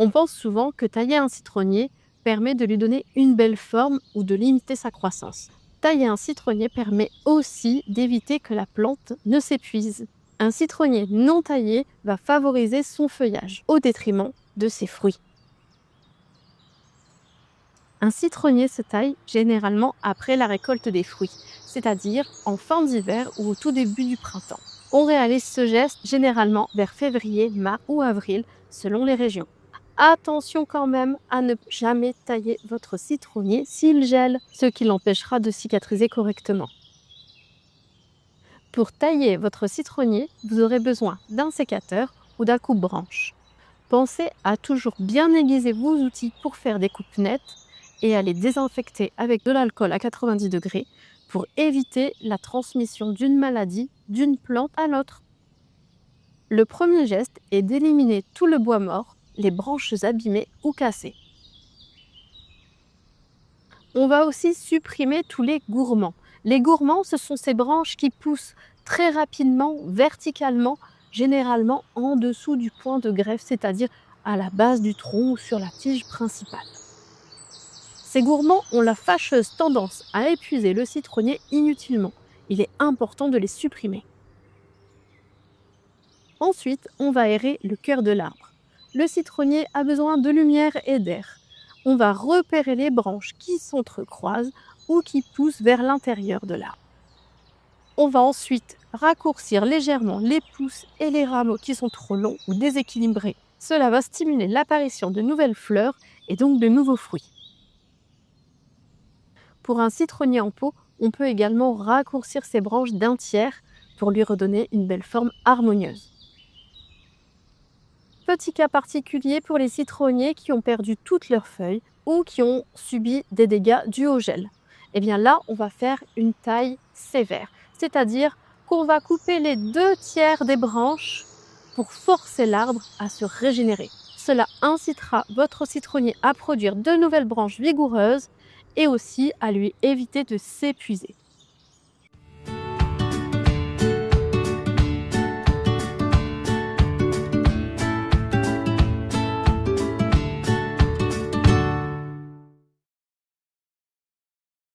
On pense souvent que tailler un citronnier permet de lui donner une belle forme ou de limiter sa croissance. Tailler un citronnier permet aussi d'éviter que la plante ne s'épuise. Un citronnier non taillé va favoriser son feuillage au détriment de ses fruits. Un citronnier se taille généralement après la récolte des fruits, c'est-à-dire en fin d'hiver ou au tout début du printemps. On réalise ce geste généralement vers février, mars ou avril, selon les régions. Attention quand même à ne jamais tailler votre citronnier s'il gèle, ce qui l'empêchera de cicatriser correctement. Pour tailler votre citronnier, vous aurez besoin d'un sécateur ou d'un coupe-branche. Pensez à toujours bien aiguiser vos outils pour faire des coupes nettes et à les désinfecter avec de l'alcool à 90 degrés pour éviter la transmission d'une maladie d'une plante à l'autre. Le premier geste est d'éliminer tout le bois mort, les branches abîmées ou cassées. On va aussi supprimer tous les gourmands. Les gourmands, ce sont ces branches qui poussent très rapidement, verticalement, généralement en dessous du point de greffe, c'est-à-dire à la base du tronc ou sur la tige principale. Ces gourmands ont la fâcheuse tendance à épuiser le citronnier inutilement. Il est important de les supprimer. Ensuite, on va aérer le cœur de l'arbre. Le citronnier a besoin de lumière et d'air. On va repérer les branches qui s'entrecroisent ou qui poussent vers l'intérieur de l'arbre. On va ensuite raccourcir légèrement les pousses et les rameaux qui sont trop longs ou déséquilibrés. Cela va stimuler l'apparition de nouvelles fleurs et donc de nouveaux fruits. Pour un citronnier en pot, on peut également raccourcir ses branches d'un tiers pour lui redonner une belle forme harmonieuse. Petit cas particulier pour les citronniers qui ont perdu toutes leurs feuilles ou qui ont subi des dégâts dus au gel. Et bien là, on va faire une taille sévère, c'est-à-dire qu'on va couper les 2/3 des branches pour forcer l'arbre à se régénérer. Cela incitera votre citronnier à produire de nouvelles branches vigoureuses et aussi à lui éviter de s'épuiser.